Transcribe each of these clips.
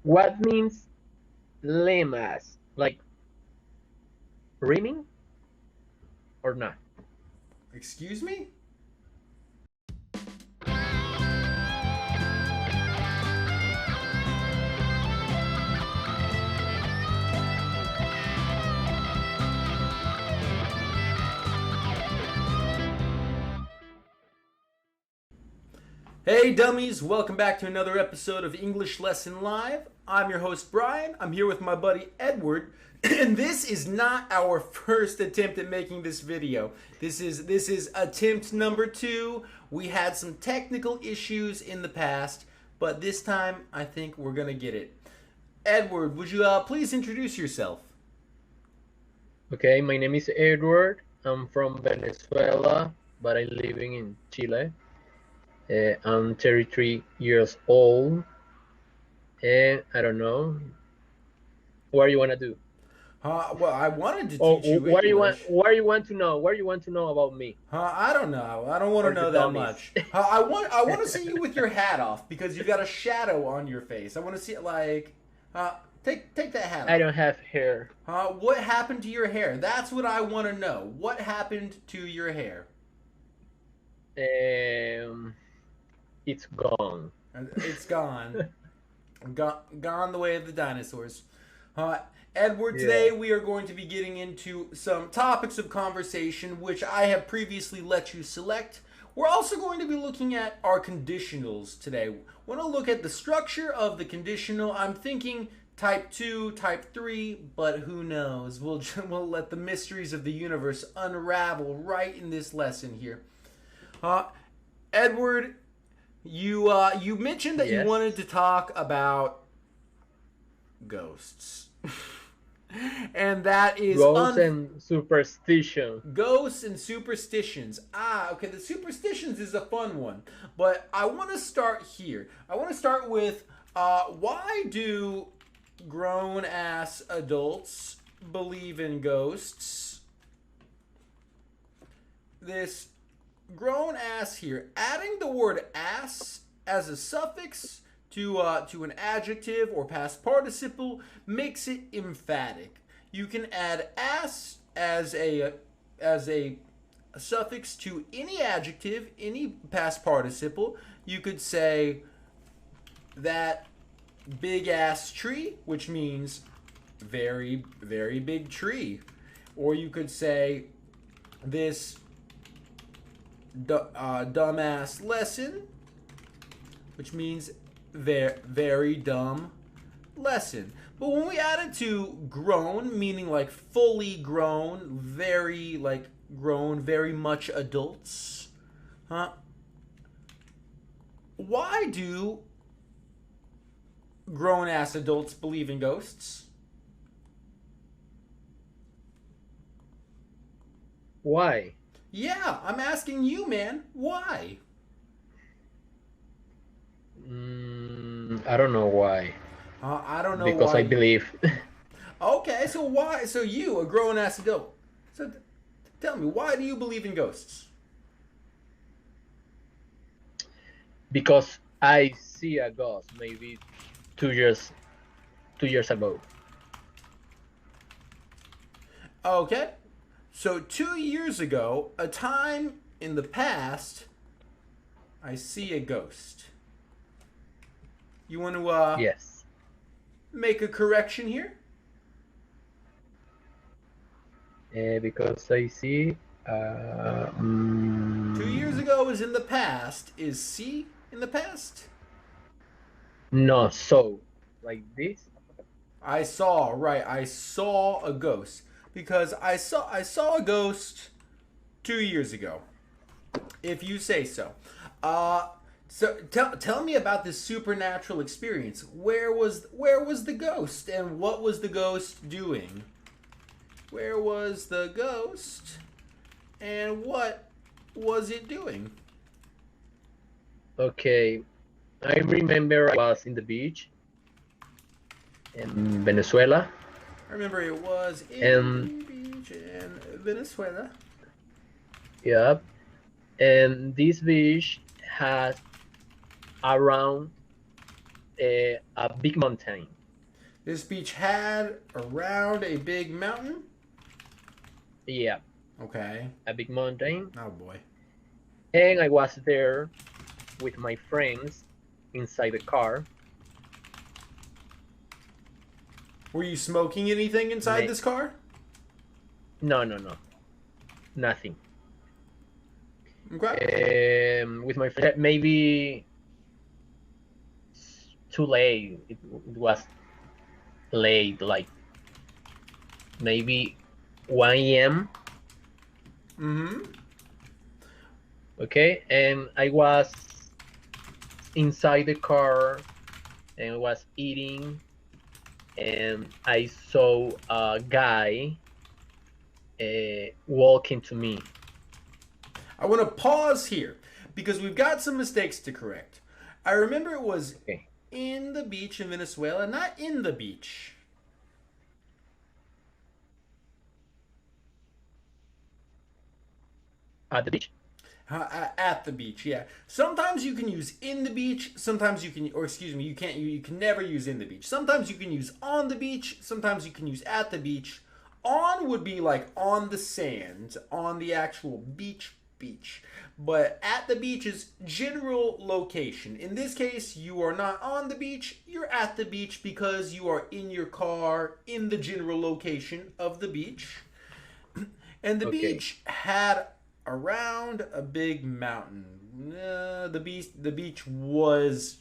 What means lemas? Like rhyming or not? Excuse me? Hey dummies, welcome back to another episode of English Lesson Live. I'm your host Brian. I'm here with my buddy Edward, and this is not our first attempt at making this video. This is attempt number 2. We had some technical issues in the past, but this time I think we're gonna get it. Edward, would you please introduce yourself? Okay, my name is Edward. I'm from Venezuela, but I'm living in Chile. I'm 33 years old, and I don't know what you want to do. Well, I wanted to Oh, teach you what do you want? English. What do you want to know? What do you want to know about me I don't know. I don't want to or the know that dummies? much. I want to see you with your hat off because you've got a shadow on your face. I want to see it like take that hat I off. don't have hair. What happened to your hair? That's what I want to know. What happened to your hair? Um, it's gone. It's gone. Gone the way of the dinosaurs. Uh, Edward, today Yeah. we are going to be getting into some topics of conversation which I have previously let you select. We're also going to be looking at our conditionals today. Want to look at the structure of the conditional. I'm thinking type 2, type 3, but who knows? We'll let the mysteries of the universe unravel right in this lesson here. Uh, Edward, you mentioned that you Yes. wanted to talk about ghosts. And that is Ghosts and superstition. ghosts and superstitions. Okay, the superstitions is a fun one, but I want to start here. I want to start with why do grown ass adults believe in ghosts? This grown ass here, adding the word ass as a suffix to an adjective or past participle makes it emphatic. You can add ass as a suffix to any adjective, any past participle. You could say that big ass tree, which means very, very big tree. Or you could say this dumbass lesson, which means very dumb lesson. But when we add it to grown, meaning like fully grown, very like grown, very much adults, why do grown ass adults believe in ghosts? Why? Yeah, I'm asking you, man. Why? I don't know why. I don't know Because why I you. believe. Okay, so why? So you, a grown ass adult. So tell me, why do you believe in ghosts? Because I see a ghost maybe 2 years 2 years ago. Okay, so 2 years ago, a time in the past, I see a ghost. You want to Yes. make a correction here? Because I see 2 years ago is in the past. Is see in the past? no, so like this. I saw, right, I saw a ghost. Because I saw a ghost 2 years ago. If you say so. So tell me about this supernatural experience. Where was the ghost and what was the ghost doing? Where was the ghost and what was it doing? Okay, I remember I was in the beach in Venezuela, I remember it was and in the beach in Venezuela. yeah, and this beach has around a big mountain. This beach had around a big mountain. Yeah, Okay. a big mountain. Oh boy. And I was there with my friends inside the car. Were you smoking anything inside this car? No, no, no, nothing. Okay. With my friend, maybe too late. It was late, like maybe 1 a.m. Mm-hmm. Okay, and I was inside the car and was eating, and I saw a guy walking to me. I want to pause here because we've got some mistakes to correct. I remember it was Okay. in the beach in Venezuela, not in the beach. At the beach? At the beach, yeah. Sometimes you can use in the beach. Sometimes you can, or excuse me, you can't. You can never use in the beach. Sometimes you can use on the beach. Sometimes you can use at the beach. On would be like on the sand, on the actual beach. But at the beach is general location. In this case, you are not on the beach. You're at the beach because you are in your car in the general location of the beach. And the Okay. beach had around a big mountain. The beach was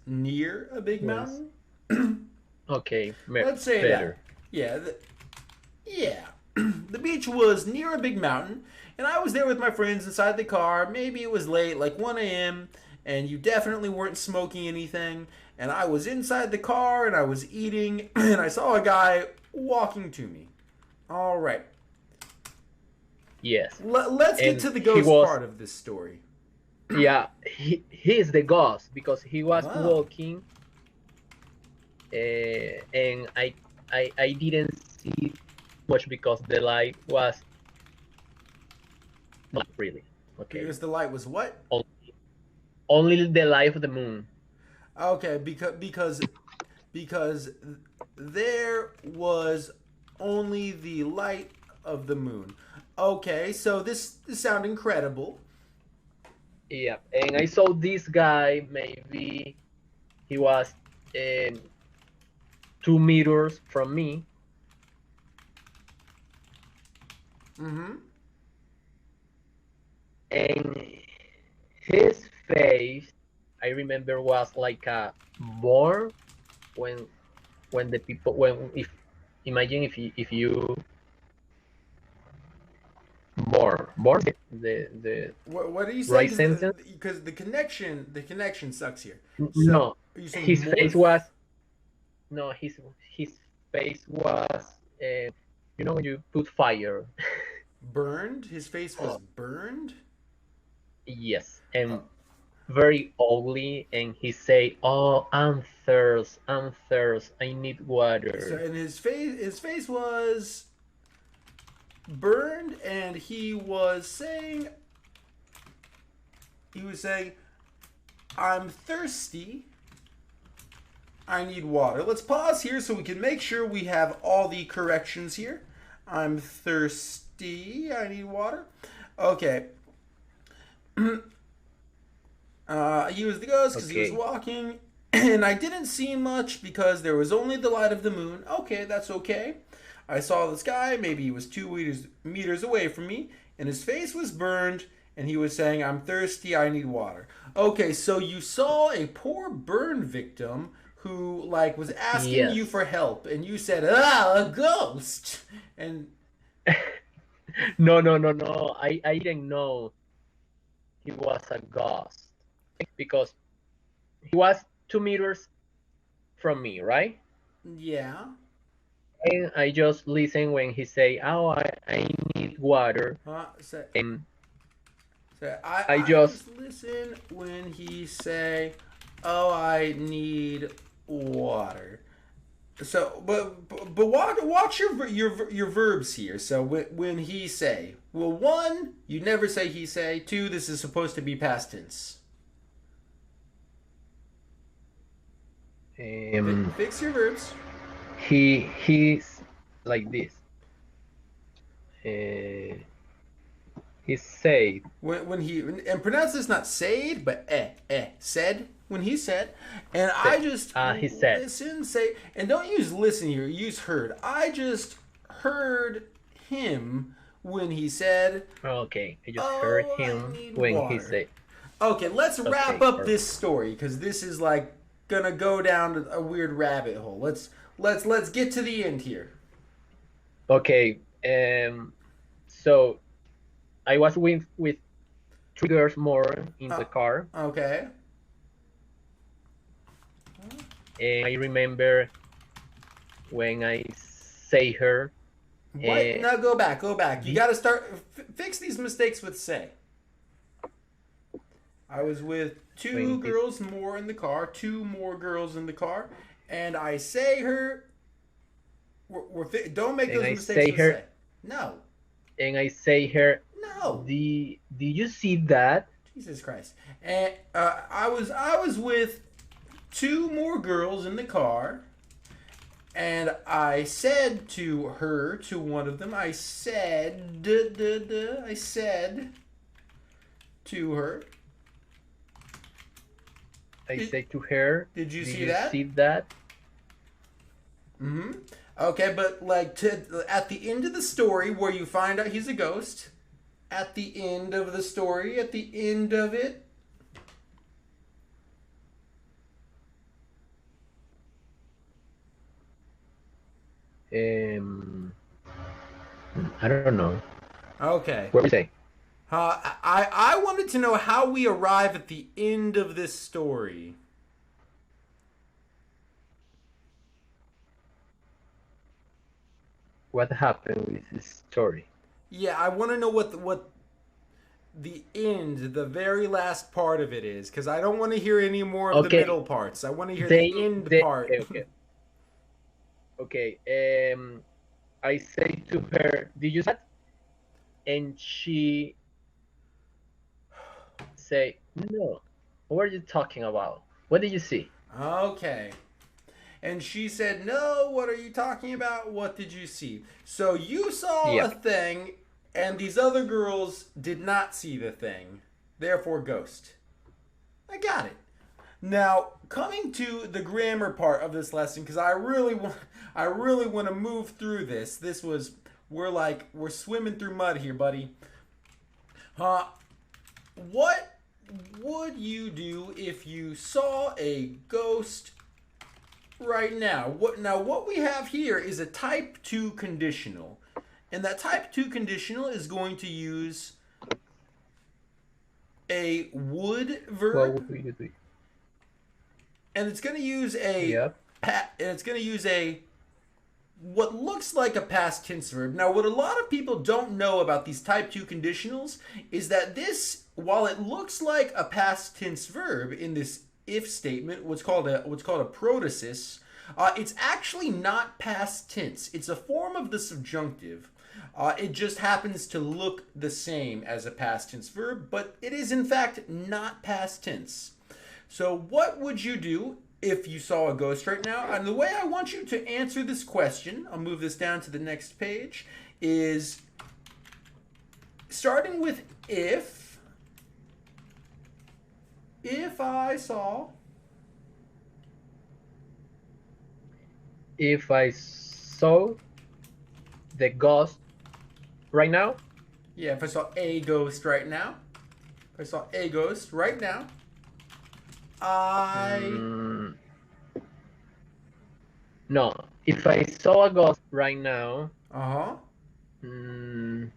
near a big Was mountain. okay. Let's say that. Better. Yeah, yeah. The beach was near a big mountain, and I was there with my friends inside the car. Maybe it was late, like 1 a.m., and you definitely weren't smoking anything. And I was inside the car, and I was eating, and I saw a guy walking to me. All right. Yes. Let's get And to the he ghost was, part of this story. yeah, he's the ghost because he was Oh. walking, and I didn't see much because the light was not really. Okay. Because the light was what? Only, only the light of the moon. Okay, because there was only the light of the moon. Okay, so this sounds incredible. Yeah, and I saw this guy. Maybe he was 2 meters from me, Mm-hmm. and his face, I remember, was like a more when the people when if imagine if you more the What are you saying? right sentence. Because the connection sucks here. So No, are you saying his face morph? was no his face was when you put fire. Burned? His face was burned? Yes, Uh, and very ugly, and he say, "Oh, I'm thirst, I need so water." and his face was burned, and he was saying, I'm thirsty. I need water. Let's pause here so we can make sure we have all the corrections here. I'm thirsty. I need water. Okay. He was the ghost because he was Okay. walking, and I didn't see much because there was only the light of the moon. Okay, that's okay. I saw this guy. Maybe he was 2 meters away from me, and his face was burned, and he was saying, I'm thirsty. I need water. Okay, so you saw a poor burn victim who like was asking you Yes. for help, and you said, a ghost. And No, no, no, no. I didn't know he was a ghost because he was 2 meters from me, right? yeah. And I just listen when he say, "Oh, I need water," So, and so I I just just listen when he say, "Oh, I need water." So, but watch your verbs here. So when he say, well, one, you never say he say. Two, this is supposed to be past tense. Um, Fix your verbs. he's like this. Uh, he said. When he and pronounce this not said but said when he said, and I just He said. listen say and don't use listen here, use heard. I just heard him when he said, Okay, I just heard "Oh, I him need when he water." said. Okay, let's wrap Okay, up this perfect. story because this is like gonna go down a weird rabbit hole. Let's get to the end here. Okay, so I was with three girls more in Uh, the car, okay. and I remember when I say her, What? uh, No, go back. Go back. You the, got to start. Fix these mistakes with say. I was with two when he, girls more in the car, two more girls in the car, and I say her. Don't make and those I mistakes say with her, say. No, and I say her, no. did you see that? Jesus Christ. And I was with two more girls in the car, and I said to her, to one of them, I said, I said to her. I Did, say to her, did you did see you that? see that? Mm-hmm. Okay, but like at the end of the story where you find out he's a ghost, at the end of the story, at the end of it, Um, I don't know. okay. What do you say? I wanted to know how we arrive at the end of this story. What happened with this story? Yeah, I want to know what the end, the very last part of it is, because I don't want to hear any more of the Okay, middle parts. I want to hear the they, end they, part. okay, okay, okay. I say to her, "Did you see that?" And she say, "No. What are you talking about? What did you see?" Okay. And she said, "No, what are you talking about? What did you see?" So you saw a Yep. thing, and these other girls did not see the thing. Therefore, ghost. I got it. Now, coming to the grammar part of this lesson, because I really want to move through this. We're swimming through mud here, buddy. Uh, what would you do if you saw a ghost right now? What we have here is a type 2 conditional. And that type 2 conditional is going to use a would What verb, would you do? and it's going to use a Yep. and it's going to use a what looks like a past tense verb. Now, what a lot of people don't know about these type 2 conditionals is that this, while it looks like a past tense verb in this if statement, what's called a protasis, it's actually not past tense. It's a form of the subjunctive. It just happens to look the same as a past tense verb, but it is in fact not past tense. So, what would you do if you saw a ghost right now? And the way I want you to answer this question, I'll move this down to the next page, is starting with if. If I saw. If I saw the ghost right now, Yeah, if I saw a ghost right now. If I saw a ghost right now. I. mm, no. If I saw a ghost right now, Uh huh. mm,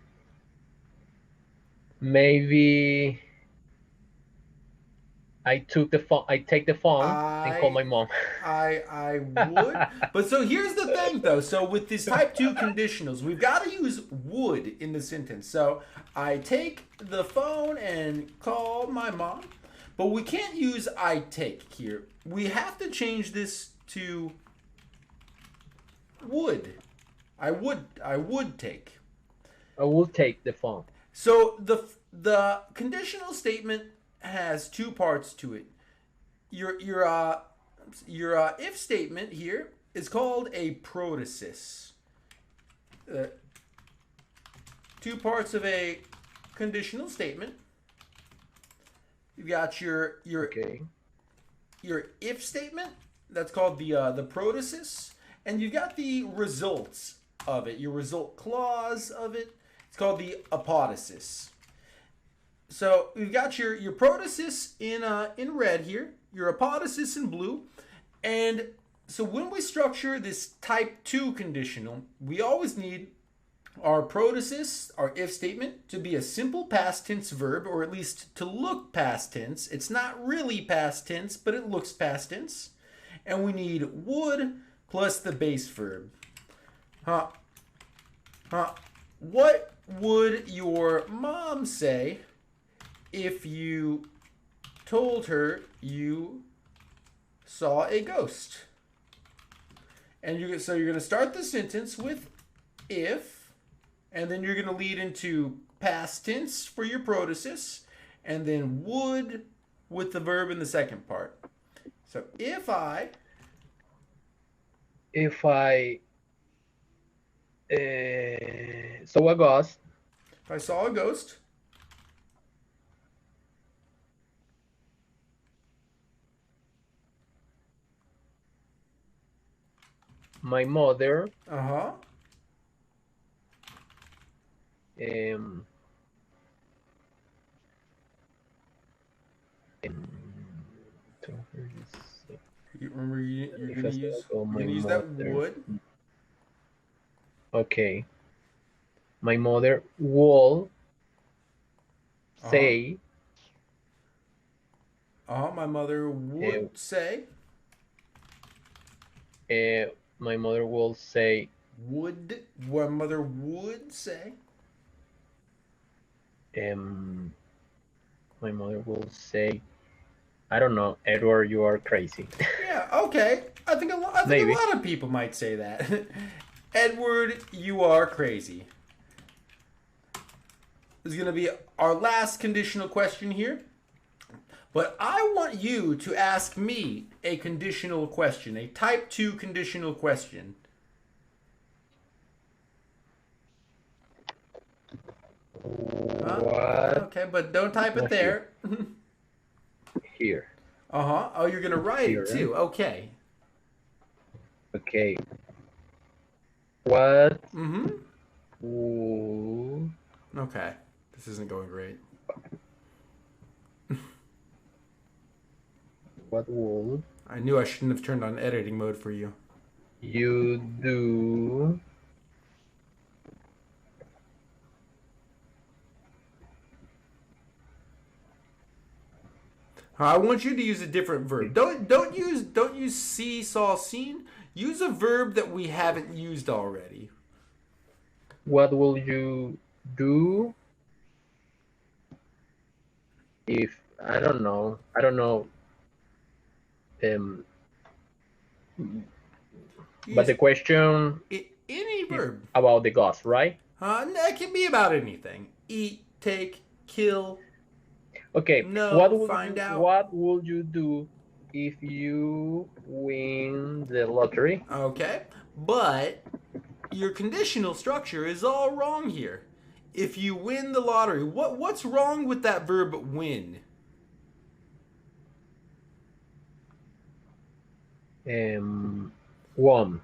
maybe I took the phone. I take the phone and call I my mom. I would. But so here's the thing though. So with these type 2 conditionals, we've got to use would in the sentence. So I take the phone and call my mom. But we can't use I take here. We have to change this to would. I would take. I will take the phone. So the conditional statement has two parts to it. Your Your if statement here is called a protasis. Two parts of a conditional statement. You've got your Okay. your if statement, that's called the protasis, and you've got the results of it, your result clause of it. It's called the apodosis. So we've got your protasis in red here, your apodosis in blue, and so when we structure this type 2 conditional, we always need our protasis, our if statement, to be a simple past tense verb, or at least to look past tense. It's not really past tense, but it looks past tense. And we need would plus the base verb. What would your mom say if you told her you saw a ghost? And so you're going to start the sentence with if, and then you're going to lead into past tense for your protasis, and then would with the verb in the second part. So if I saw a ghost, if I saw a ghost, my mother um, you remember you're if gonna I use saw you're my gonna use that mother. would. Okay. My mother will Uh-huh. say My mother would say. my mother will say Would. My mother would say. my mother will say, I don't know, Edward, you are crazy. Yeah. Okay. I think a Maybe. lot of people might say that. Edward, you are crazy. This is going to be our last conditional question here. But I want you to ask me a conditional question, a type 2 conditional question. What? Okay, but don't type it there. Here. Oh, you're going to write Here, it too. right? Okay. Okay. What? Mm-hmm. Okay. This isn't going great. What would I knew I shouldn't have turned on editing mode for you. you do I want you to use a different verb. Don't use see, saw, seen. Use a verb that we haven't used already. what will you do if I don't know um but the question Any verb. about the ghost, right? That can be about anything. Eat, take, kill. Okay. No, find out. What would you do if you win the lottery? Okay, but your conditional structure is all wrong here. If you win the lottery, what's wrong with that verb win? Won.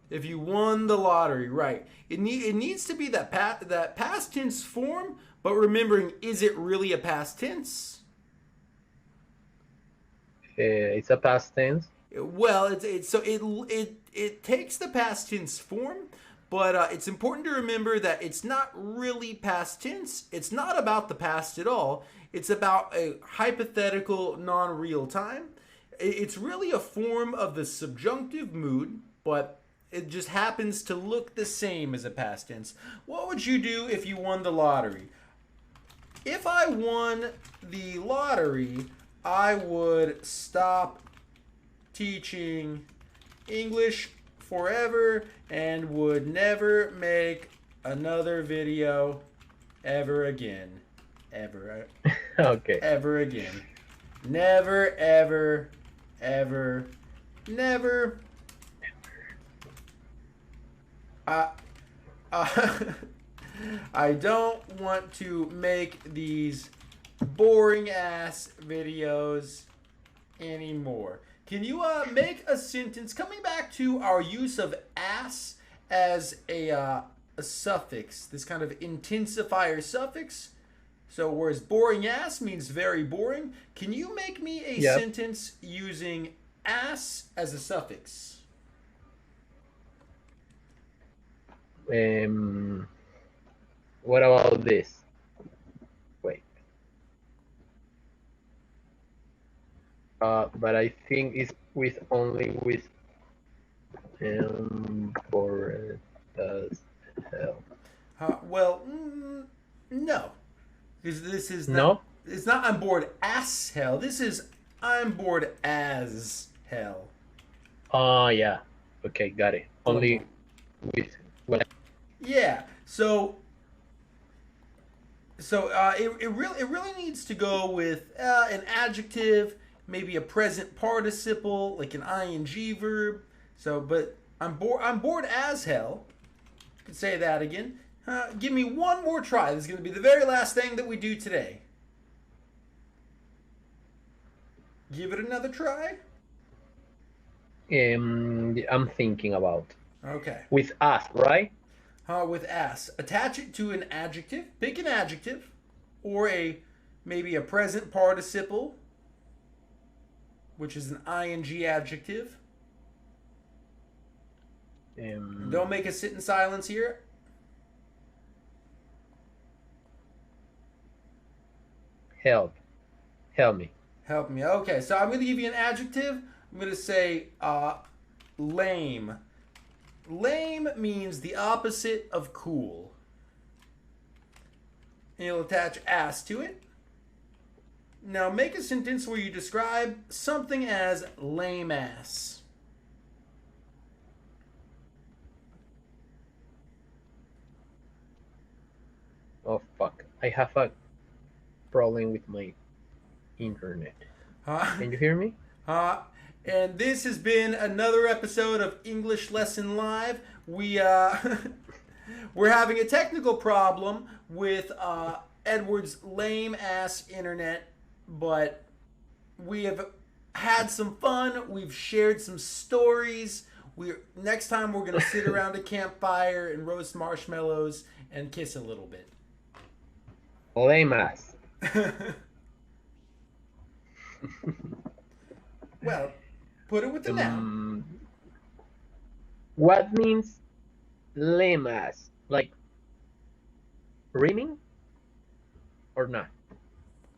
If you won the lottery, right? It needs to be that past tense form, but remembering, is it really a past tense? It's a past tense. Well, it takes the past tense form, but it's important to remember that it's not really past tense. It's not about the past at all. It's about a hypothetical, non-real time. It's really a form of the subjunctive mood, but it just happens to look the same as a past tense. What would you do if you won the lottery? If I won the lottery, I would stop teaching English forever and would never make another video ever again. Ever. Okay. Ever again. Never, ever, ever, Never. Uh, uh, I don't want to make these boring ass videos anymore. Can you make a sentence coming back to our use of ass as a suffix, this kind of intensifier suffix? So whereas boring ass means very boring, can you make me a Yep. sentence using ass as a suffix? Um, what about this? Wait. But I think it's with only with for as hell. No, because this is not. No? It's not I'm bored ass hell. This is I'm bored as hell. Yeah. Okay, got it. Como? Only with what? Yeah. So it really needs to go with an adjective, maybe a present participle, like an ing verb. So, but I'm bored as hell. You could say that again. Give me one more try. This is going to be the very last thing that we do today. Give it another try. I'm thinking about Okay. with us, right? With ass, attach it to an adjective. Pick an adjective, or maybe a present participle, which is an ing adjective. Don't make us sit in silence here. Help, help me. Help me. Okay, so I'm going to give you an adjective. I'm going to say lame. Lame means the opposite of cool. And you'll attach ass to it. Now make a sentence where you describe something as lame ass. Oh fuck! I have a problem with my internet. Huh? Can you hear me? And this has been another episode of English Lesson Live. We're having a technical problem with Edward's lame ass internet, but we have had some fun. We've shared some stories. Next time we're gonna sit around a campfire and roast marshmallows and kiss a little bit. Lame ass. Well, put it with the noun. What means lame ass? Like rhyming or not?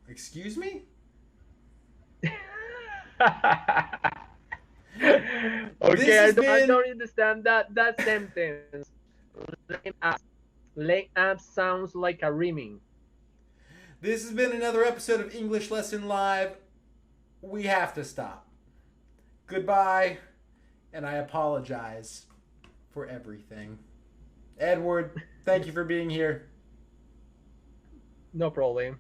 Excuse me? Okay, I been don't understand that sentence. Lame ass. Lame ass sounds like a rhyming. This has been another episode of English Lesson Live. We have to stop. Goodbye, and I apologize for everything. Edward, thank you for being here. No problem.